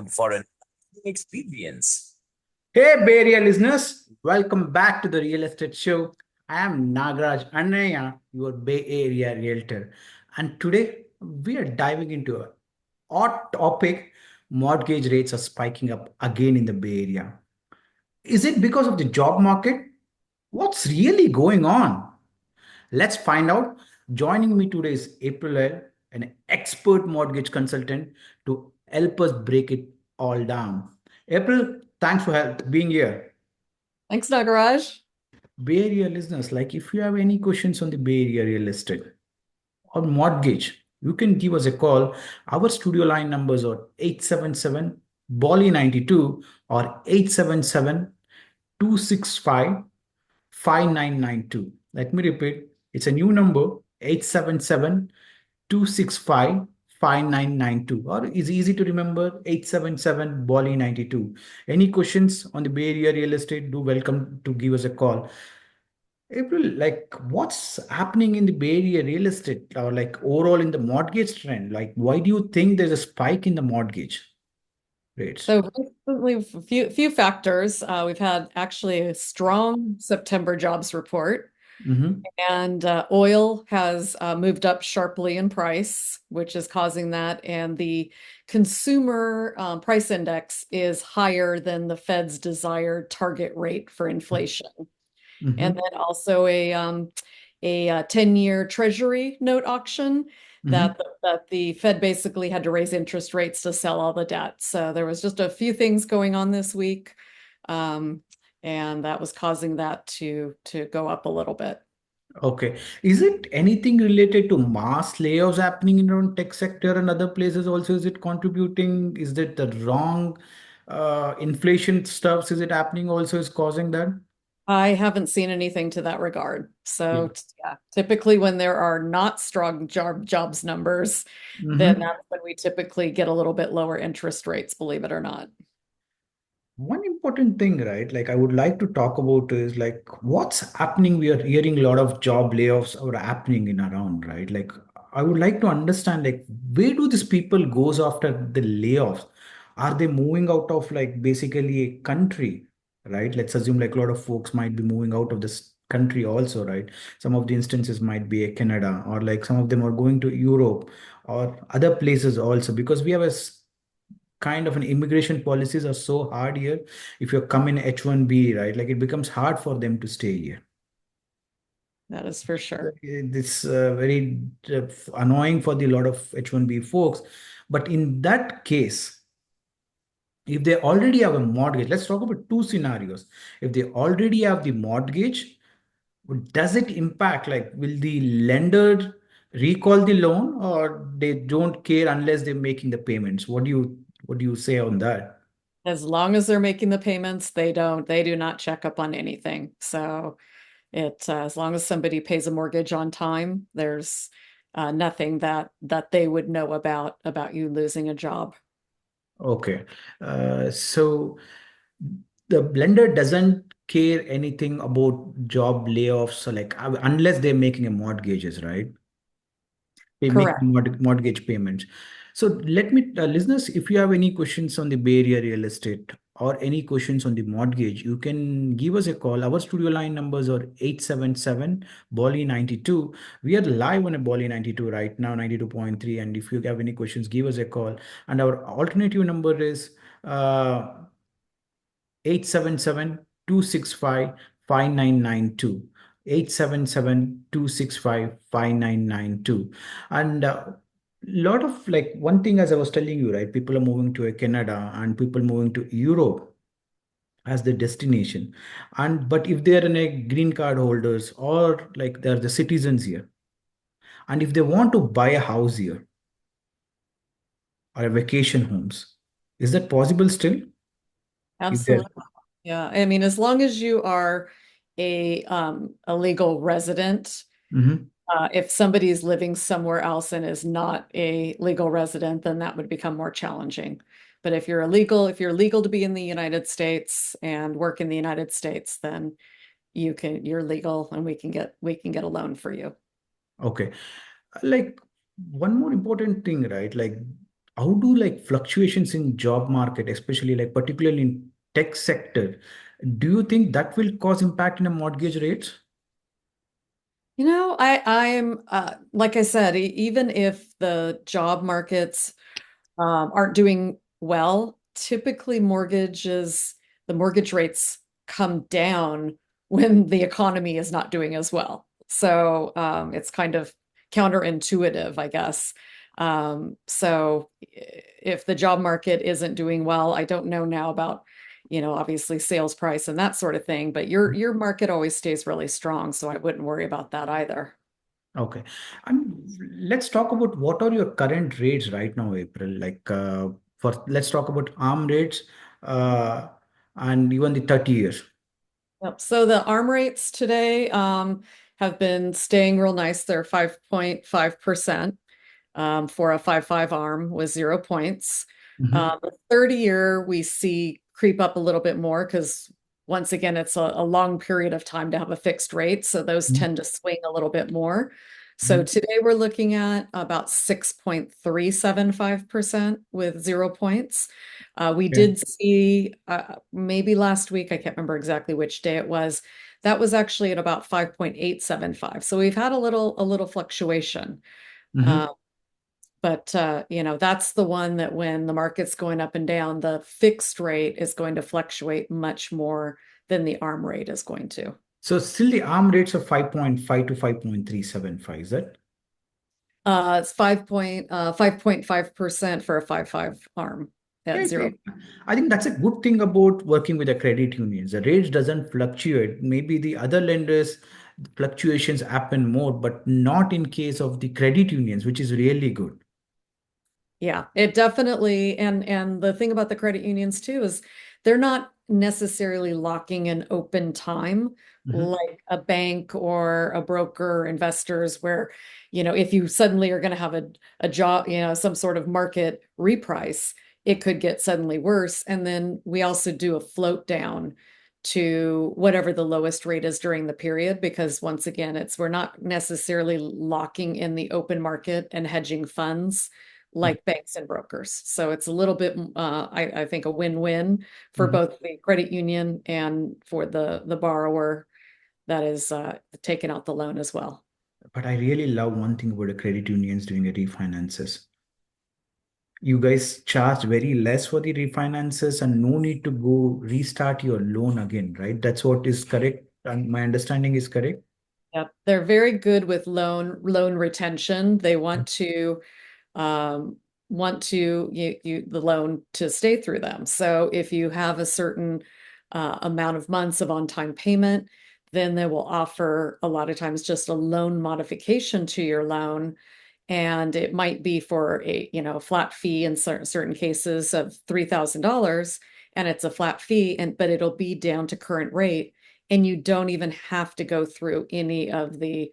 for an experience. Hey, Bay Area listeners, welcome back to the Real Estate Show. I am Nagaraj Annaya, your Bay Area realtor, and today we are diving into a hot topic. Mortgage rates are spiking up again in the Bay Area. Is it because of the job market? What's really going on? Let's find out. Joining me today is April L, an expert mortgage consultant, to help us break it all down. April, thanks for being here. Thanks, Nagaraj. Bay Area listeners, like if you have any questions on the Bay Area real estate or mortgage, you can give us a call. Our studio line numbers are 877 Bolly 92 or 877 265 5992. Let me repeat, it's a new number, 877 265 5992, or is easy to remember, 877 Bolly 92. Any questions on the Bay Area real estate, do welcome to give us a call. April, like what's happening in the Bay Area real estate or like overall in the mortgage trend? Like, why do you think there's a spike in the mortgage rates? So recently, a few factors. We've had actually a strong September jobs report, Mm-hmm. and oil has moved up sharply in price, which is causing that. And the consumer price index is higher than the Fed's desired target rate for inflation. And Mm-hmm. then also a 10-year Treasury note auction Mm-hmm. that the Fed basically had to raise interest rates to sell all the debt. So there was just a few things going on this week, and that was causing that to go up a little bit. Okay. Is it anything related to mass layoffs happening in around tech sector and other places also? Is it contributing? Is that the wrong inflation stuffs? Is it happening also is causing that? I haven't seen anything to that regard. Yeah. So yeah, typically when there are not strong jobs numbers, then Mm-hmm. that's when we typically get a little bit lower interest rates, believe it or not. One important thing, right? Like I would like to talk about is like what's happening. We are hearing a lot of job layoffs are happening in around, right? Like I would like to understand like where do these people goes after the layoffs? Are they moving out of like basically a country, right? Let's assume like a lot of folks might be moving out of this country also, right? Some of the instances might be a Canada or like some of them are going to Europe or other places also because we have a kind of an immigration policies are so hard here. If you come in H1B, right, like it becomes hard for them to stay here. That is for sure. This very annoying for the lot of H1B folks. But in that case, if they already have a mortgage, let's talk about two scenarios. If they already have the mortgage, does it impact, like will the lender recall the loan or they don't care unless they're making the payments? What do you say on that? As long as they're making the payments, they do not check up on anything. So as long as somebody pays a mortgage on time, there's nothing that they would know about you losing a job. Okay. So the blender doesn't care anything about job layoffs, so like unless they're making a mortgages, right? They make Correct. mortgage payments. So let me, listeners, if you have any questions on the Bay Area real estate or any questions on the mortgage, you can give us a call. Our studio line numbers are 877 Bolly 92. We are live on a Bolly 92 right now, 92.3. And if you have any questions, give us a call. And our alternative number is uh, 877-265-5992. 877-265-5992. And lot of like one thing, as I was telling you, right, people are moving to a Canada and people moving to Europe as the destination. And but if they are in a green card holders or like they're the citizens here, and if they want to buy a house here or a vacation homes, is that possible still? If they're Absolutely. Yeah. I mean, as long as you are a legal resident, Mhm. if somebody is living somewhere else and is not a legal resident, then that would become more challenging. But if you're legal to be in the United States and work in the United States, then you're legal and we can get a loan for you. Okay. Like one more important thing, right? Like how do like fluctuations in job market, especially like particularly in tech sector, do you think that will cause impact in a mortgage rates? I'm like I said, even if the job markets aren't doing well, typically the mortgage rates come down when the economy is not doing as well. So it's kind of counterintuitive, I guess. If the job market isn't doing well, I don't know now about, obviously sales price and that sort of thing, but your market always stays really strong, so I wouldn't worry about that either. Okay. Let's talk about what are your current rates right now, April. Like for let's talk about ARM rates uh, and even the 30 years. Yep. So the arm rates today have been staying real nice. They're 5.5% for a 5.5 arm with 0 points. Mhm. The 30-year we see creep up a little bit more because once again, it's a long period of time to have a fixed rate. So those Mhm. tend to swing a little bit more. So Mhm. today we're looking at about 6.375% with 0 points. We Okay. did see maybe last week, I can't remember exactly which day it was. That was actually at about 5.875. So we've had a little fluctuation. Mhm. Uh, but that's the one that when the market's going up and down, the fixed rate is going to fluctuate much more than the arm rate is going to. So still the ARM rates are 5.5 to 5.375, is that? It's 5.5% for a 5.5 arm at Yeah, zero. I think that's a good thing about working with the credit unions. The rates doesn't fluctuate. Maybe the other lenders, the fluctuations happen more, but not in case of the credit unions, which is really good. Yeah, it definitely, and the thing about the credit unions too is they're not necessarily locking an open time Mhm. like a bank or a broker or investors where, if you suddenly are going to have a job, some sort of market reprice, it could get suddenly worse. And then we also do a float down to whatever the lowest rate is during the period, because once again, we're not necessarily locking in the open market and hedging funds like banks and brokers. So it's a little bit, I think, a win-win for Mhm. both the credit union and for the borrower that is taking out the loan as well. But I really love one thing about the credit unions doing a refinances. You guys charge very less for the refinances and no need to go restart your loan again, right? That's what is correct. And my understanding is correct. Yep. They're very good with loan retention. They um, want to the loan to stay through them. So if you have a certain amount of months of on-time payment, then they will offer a lot of times just a loan modification to your loan. And it might be for a, flat fee in certain cases of $3,000, and it's a flat fee, but it'll be down to current rate. And you don't even have to go through any of the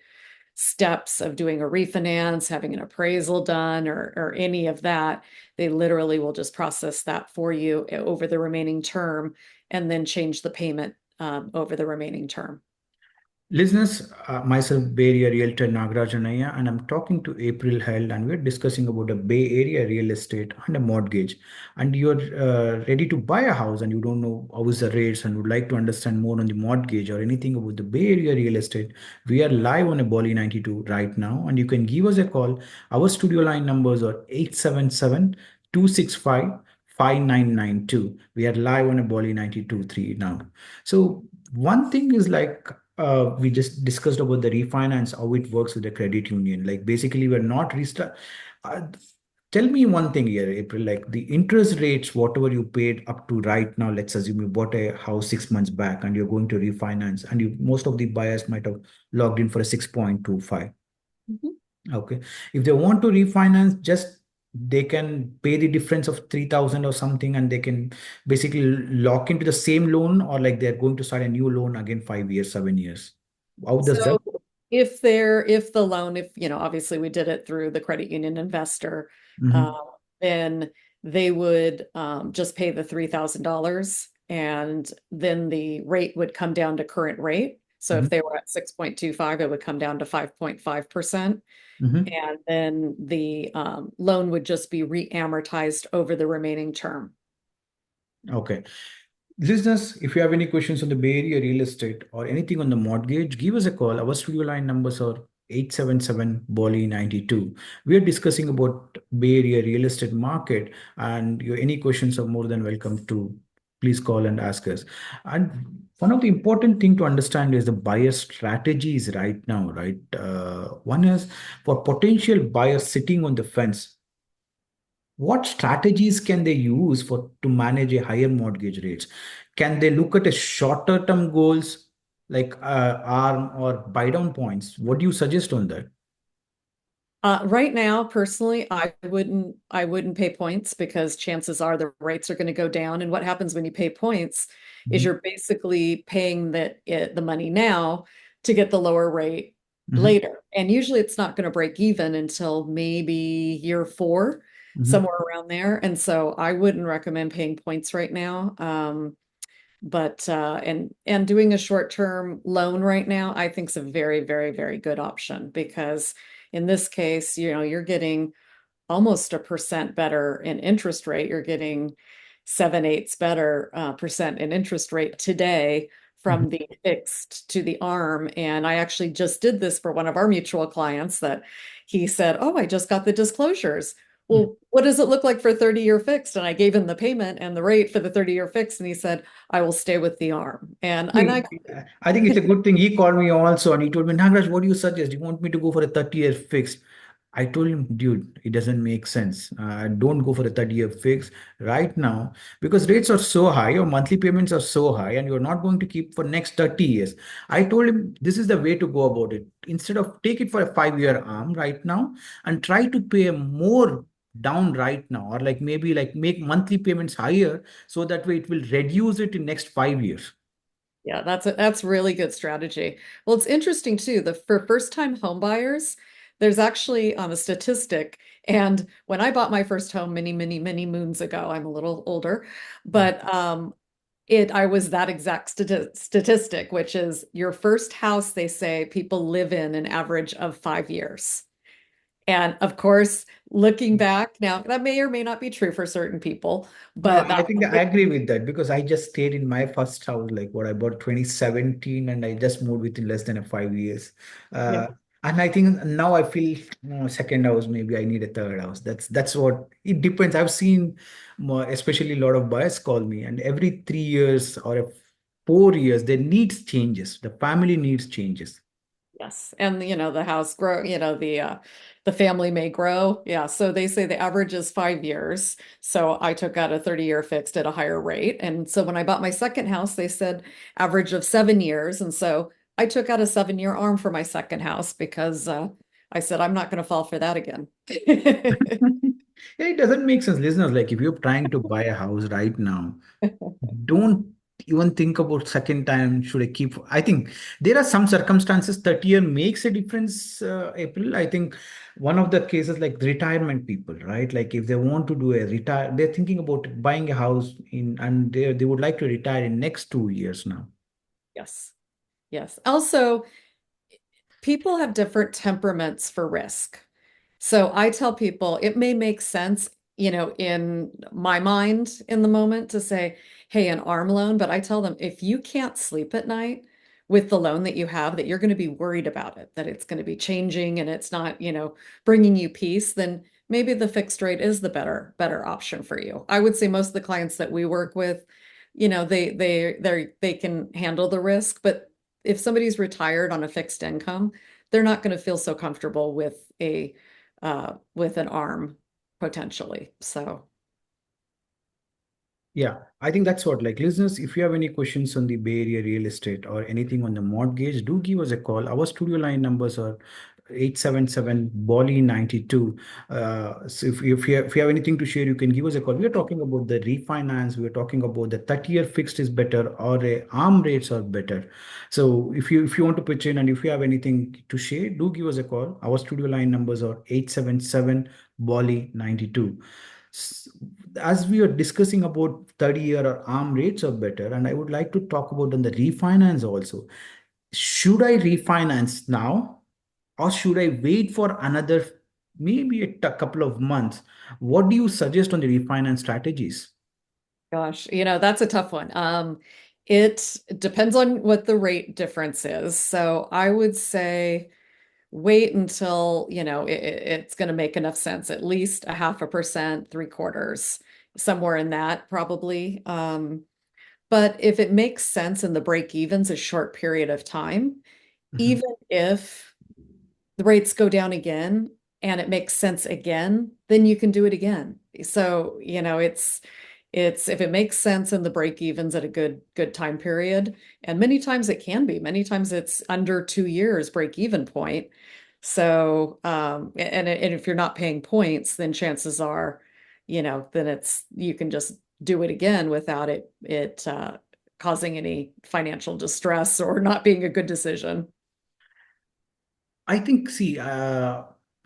steps of doing a refinance, having an appraisal done, or any of that. They literally will just process that for you over the remaining term and then change the payment over the remaining term. Listeners, myself, Bay Area Realtor Nagaraj Anaya, and I'm talking to April Held, and we're discussing about a Bay Area real estate and a mortgage. And you're ready to buy a house, and you don't know how is the rates, and would like to understand more on the mortgage or anything about the Bay Area real estate. We are live on a Bali 92 right now, and you can give us a call. Our studio line numbers are 877 265 5992. We are live on a Bali 92.3 now. So one thing is like we just discussed about the refinance, how it works with the credit union. Like basically, we're not restart. Uh, Tell me one thing here, April. Like the interest rates, whatever you paid up to right now. Let's assume you bought a house 6 months back, and you're going to refinance, and you most of the buyers might have logged in for a 6.25. Mhm. Okay. If they want to refinance, just they can pay the difference of 3,000 or something, and they can basically lock into the same loan, or like they're going to start a new loan again, 5 years, 7 years. How does that? So if the loan, if, obviously we did it through the credit union investor, uh, Mhm. then they would just pay the $3,000 and then the rate would come down to current rate. So if they were at 6.25, it would come down to 5.5%. Mhm. And then the loan would just be re-amortized over the remaining term. Okay. Listeners, if you have any questions on the Bay Area real estate or anything on the mortgage, give us a call. Our studio line numbers are 877 Bolly 92. We are discussing about Bay Area real estate market, and any questions are more than welcome to please call and ask us. And one of the important thing to understand is the buyer strategies right now, right? One is for potential buyers sitting on the fence, what strategies can they use for to manage a higher mortgage rates? Can they look at a shorter term goals like arm or buy down points? What do you suggest on that? Right now, personally, I wouldn't pay points because chances are the rates are going to go down. And what happens when you pay points is Mhm. you're basically paying the money now to get the lower rate Mhm. later. And usually it's not going to break even until maybe year 4, Mhm. somewhere around there. And so I wouldn't recommend paying points right now. But and doing a short-term loan right now, I think is a very, very, very good option because in this case, you're getting almost a percent better in interest rate. You're getting 7/8 better percent in interest rate today Mhm. from the fixed to the arm. And I actually just did this for one of our mutual clients that he said, "Oh, I just got the disclosures." Well, what does it look like for 30-year fixed? And I gave him the payment and the rate for the 30-year fixed, and he said, "I will stay with the arm." And I I think it's a good thing. He called me also and he told me, Nagraj, what do you suggest? You want me to go for a 30-year fixed? I told him, dude, it doesn't make sense. Don't go for a 30-year fix right now because rates are so high, your monthly payments are so high, and you're not going to keep for next 30 years. I told him this is the way to go about it. Instead of take it for a 5-year arm right now and try to pay more down right now, or like maybe like make monthly payments higher so that way it will reduce it in next 5 years. Yeah, that's really good strategy. Well, it's interesting too. For first-time home buyers, there's actually a statistic. And when I bought my first home many, many, many moons ago, I'm a little older, but I was that exact statistic, which is your first house, they say people live in an average of 5 years. And of course, looking back now, that may or may not be true for certain people, No, but I think I agree with that because I just stayed in my first house, like what I bought 2017, and I just moved within less than 5 years. yeah. And I think now I feel second house, maybe I need a third house. That's what it depends. I've seen more, especially a lot of buyers call me, and every 3 years or 4 years, their needs changes. The family needs changes. Yes. And the house grow, the family may grow. Yeah. So they say the average is 5 years. So I took out a 30-year fixed at a higher rate. And so when I bought my second house, they said average of 7 years. And so I took out a 7-year arm for my second house because I said I'm not going to fall for that again. Yeah, it doesn't make sense, listeners. Like if you're trying to buy a house right now, don't even think about second time should I keep. I think there are some circumstances 30 year makes a difference, April. I think one of the cases like the retirement people, right? Like if they want to do a retire, they're thinking about buying a house in and they would like to retire in next 2 years now. Yes. Yes. Also, people have different temperaments for risk. So I tell people it may make sense, in my mind in the moment to say, hey, an arm loan, but I tell them if you can't sleep at night with the loan that you have, that you're going to be worried about it, that it's going to be changing and it's not, bringing you peace, then maybe the fixed rate is the better option for you. I would say most of the clients that we work with, they can handle the risk, but if somebody's retired on a fixed income, they're not going to feel so comfortable with an arm potentially. So Yeah, I think that's what, like, listeners, if you have any questions on the Bay Area real estate or anything on the mortgage, do give us a call. Our studio line numbers are 877 Bolly 92. So if you have anything to share, you can give us a call. We are talking about the refinance. We are talking about the 30-year fixed is better or a arm rates are better. So if you want to pitch in and if you have anything to share, do give us a call. Our studio line numbers are 877 Bolly 92. As we are discussing about 30-year or arm rates are better, and I would like to talk about on the refinance also. should I refinance now or should I wait for another maybe couple of months? What do you suggest on the refinance strategies? Gosh, that's a tough one. It depends on what the rate difference is. So I would say wait until, it's going to make enough sense, at least a 0.5%, 3/4, somewhere in that probably. But if it makes sense and the break even's a short period of time, Mhm. even if the rates go down again and it makes sense again, then you can do it again. So, it's if it makes sense and the break even's at a good time period, and many times it can be, many times it's under 2 years break even point. So, and if you're not paying points, then chances are, then you can just do it again without it causing any financial distress or not being a good decision. I think, see,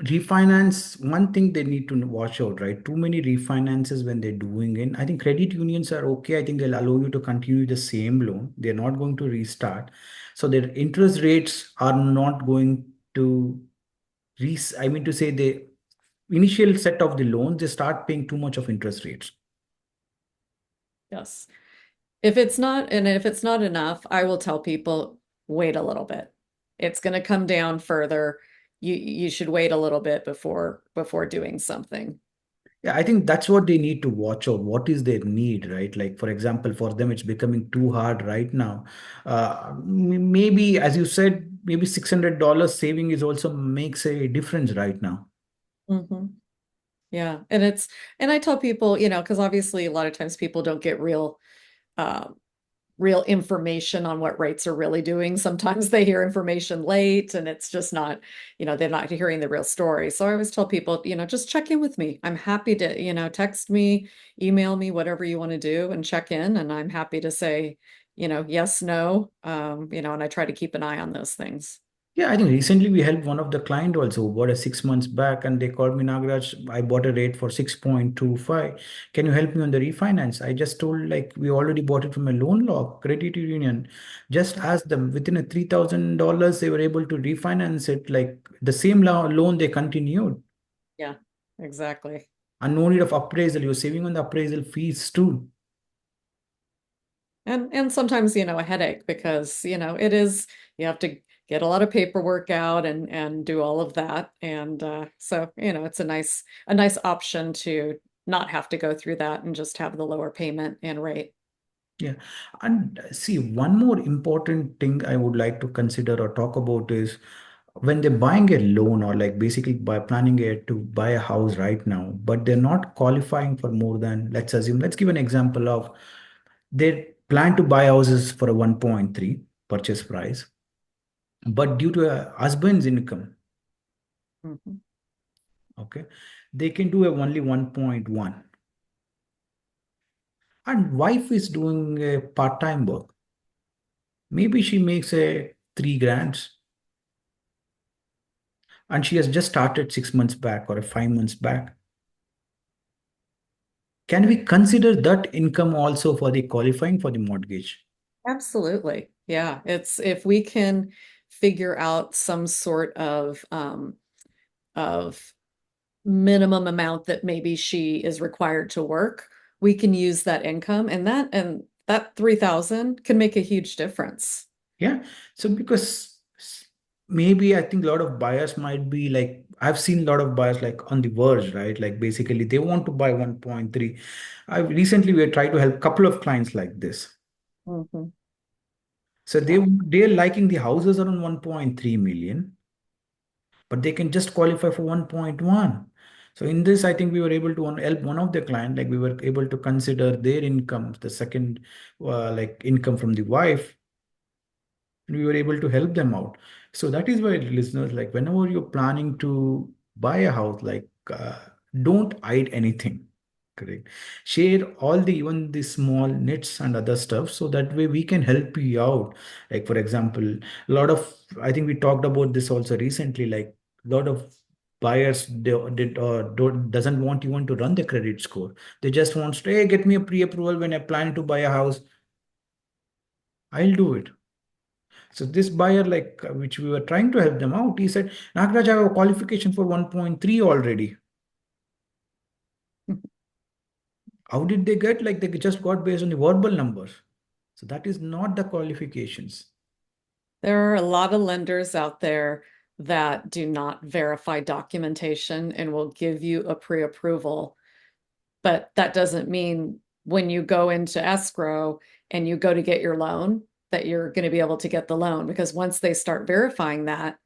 refinance, one thing they need to watch out, right? Too many refinances when they're doing it. I think credit unions are okay. I think they'll allow you to continue the same loan. They're not going to restart. So their interest rates are not going to, I mean to say, the initial set of the loans, they start paying too much of interest rates. Yes. If it's not enough, I will tell people, wait a little bit. It's going to come down further. You should wait a little bit before doing something. Yeah, I think that's what they need to watch out. What is their need, right? Like, for example, for them, it's becoming too hard right now. Maybe, as you said, maybe $600 saving is also makes a difference right now. Hmm. Yeah. And I tell people, because obviously a lot of times people don't get uh, real information on what rates are really doing. Sometimes they hear information late and it's just not, they're not hearing the real story. So I always tell people, just check in with me. I'm happy to, text me, email me, whatever you want to do and check in. And I'm happy to say, yes, no, and I try to keep an eye on those things. Yeah, I think recently we helped one of the client also who bought a 6 months back and they called me, Nagraj, I bought a rate for 6.25. Can you help me on the refinance? I just told like we already bought it from a loan law credit union. Just ask them within a $3,000 they were able to refinance it like the same loan they continued. Yeah, exactly. And no need of appraisal. You're saving on the appraisal fees too. And sometimes, a headache because, it is, you have to get a lot of paperwork out and do all of that. And so, it's a nice option to not have to go through that and just have the lower payment and rate. Yeah. And see, one more important thing I would like to consider or talk about is when they're buying a loan or like basically by planning to buy a house right now, but they're not qualifying for more than, let's assume, let's give an example of they plan to buy houses for a 1.3 purchase price, but due to a husband's income, Mhm. okay, they can do a only 1.1 and wife is doing a part-time work. Maybe she makes a 3 grand and she has just started 6 months back or a 5 months back. Can we consider that income also for the qualifying for the mortgage? Absolutely. Yeah. It's if we can figure out some sort of minimum amount that maybe she is required to work, we can use that income and that 3,000 can make a huge difference. Yeah. So because maybe I think a lot of buyers might be like, I've seen a lot of buyers like on the verge, right? Like basically they want to buy 1.3. I recently we tried to help a couple of clients like this. Mhm. So Yeah. they're liking the houses around 1.3 million, but they can just qualify for 1.1. So in this, I think we were able to help one of the client, like we were able to consider their income, the second like income from the wife, and we were able to help them out. So that is why listeners, like whenever you're planning to buy a house, like don't hide anything. Correct. Share all the even the small nits and other stuff so that way we can help you out. Like for example, a lot of I think we talked about this also recently. Like a lot of buyers don't doesn't want even to run the credit score. They just want to hey, get me a pre-approval when I plan to buy a house. I'll do it. So this buyer, like which we were trying to help them out, he said, Nagraj, I have a qualification for 1.3 already. How did they get? Like they just got based on the verbal numbers. So that is not the qualifications. There are a lot of lenders out there that do not verify documentation and will give you a pre-approval. But that doesn't mean when you go into escrow and you go to get your loan, that you're going to be able to get the loan, because once they start verifying that,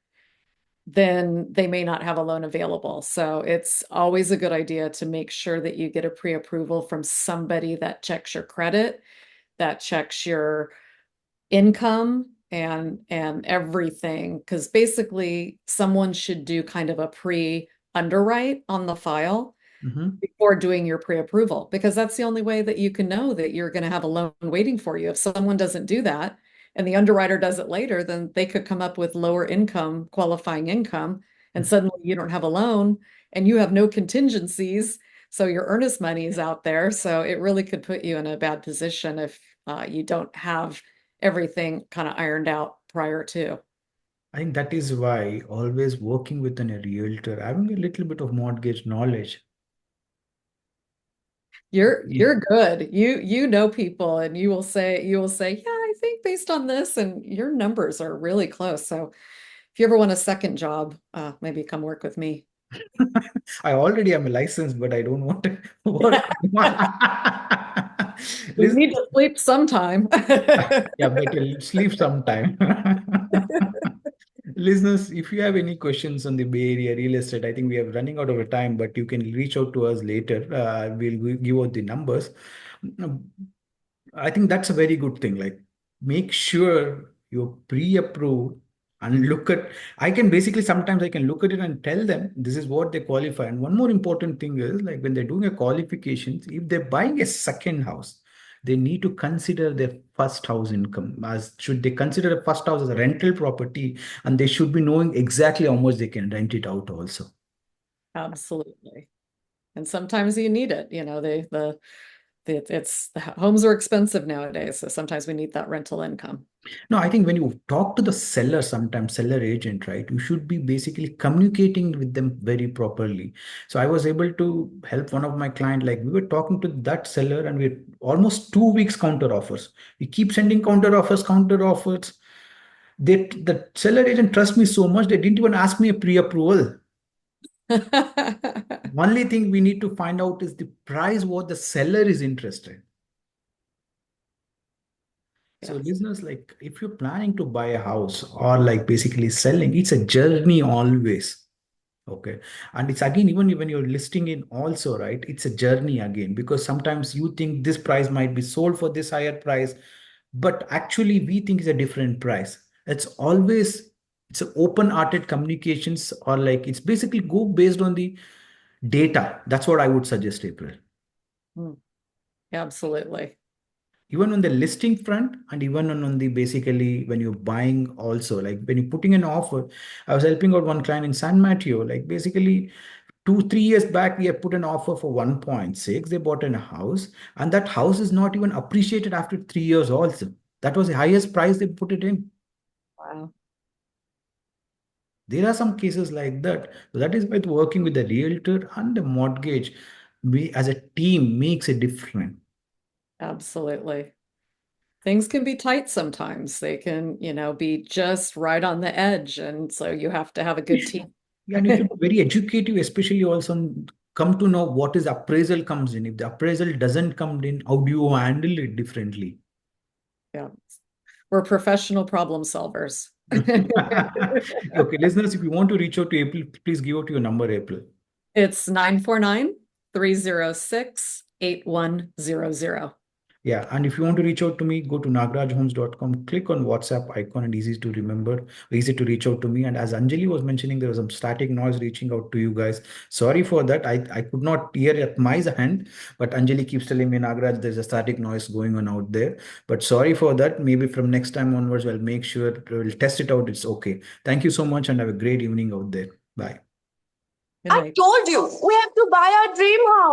then they may not have a loan available. So it's always a good idea to make sure that you get a pre-approval from somebody that checks your credit, that checks your income and everything, because basically someone should do kind of a pre-underwrite on the file Mhm. before doing your pre-approval, because that's the only way that you can know that you're going to have a loan waiting for you. If someone doesn't do that and the underwriter does it later, then they could come up with lower income, qualifying income, and suddenly you don't have a loan and you have no contingencies. So your earnest money is out there. So it really could put you in a bad position if you don't have everything kind of ironed out prior to. I think that is why always working with a realtor, having a little bit of mortgage knowledge. You're good. You know people and you will say, yeah, I think based on this, and your numbers are really close. So if you ever want a second job, maybe come work with me. I already am a license, but I don't want to work. We Listen, need to sleep sometime. yeah, better sleep sometime. Listeners, if you have any questions on the Bay Area real estate, I think we are running out of time, but you can reach out to us later. We'll give out the numbers. I think that's a very good thing. Like, make sure you're pre-approved and look at. I can basically sometimes I can look at it and tell them this is what they qualify. And one more important thing is like when they're doing a qualifications, if they're buying a second house, they need to consider their first house income. As should they consider a first house as a rental property, and they should be knowing exactly how much they can rent it out also. Absolutely. And sometimes you need it. The homes are expensive nowadays, so sometimes we need that rental income. No, I think when you talk to the seller, sometimes seller agent, right, you should be basically communicating with them very properly. So I was able to help one of my client, like we were talking to that seller and we almost 2 weeks counter offers. We keep sending counter offers, counter offers. The seller agent trusts me so much, they didn't even ask me a pre-approval. Only thing we need to find out is the price what the seller is interested. So Yes, listeners, like if you're planning to buy a house or like basically selling, it's a journey always. Okay. And it's again, even when you're listing in also, right? It's a journey again, because sometimes you think this price might be sold for this higher price, but actually we think it's a different price. It's always, it's an open-hearted communications, or like it's basically go based on the data. That's what I would suggest, April. Mm, absolutely. Even on the listing front and even on the basically when you're buying also, like when you're putting an offer. I was helping out one client in San Mateo, like basically 2 3 years back we have put an offer for 1.6. They bought a house and that house is not even appreciated after 3 years also. That was the highest price they put it in. Wow. There are some cases like that. So that is why working with the realtor and the mortgage, we as a team makes a difference. Absolutely. Things can be tight sometimes. They can, be just right on the edge. And so you have to have a good team. Yeah, and you should be very educative, especially also come to know what is appraisal comes in. If the appraisal doesn't come in, how do you handle it differently? Yeah. We're professional problem solvers. Okay, listeners, if you want to reach out to April, please give out your number, April. It's 949-306-8100. Yeah, and if you want to reach out to me, go to nagrajhomes.com, click on WhatsApp icon, and easy to remember, easy to reach out to me. And as Anjali was mentioning, there was some static noise reaching out to you guys. Sorry for that. I could not hear at my end, but Anjali keeps telling me, Nagraj, there's a static noise going on out there. But sorry for that. Maybe from next time onwards, we'll make sure we'll test it out. It's okay. Thank you so much and have a great evening out there. Bye. Good I night. told you, we have to buy our dream house.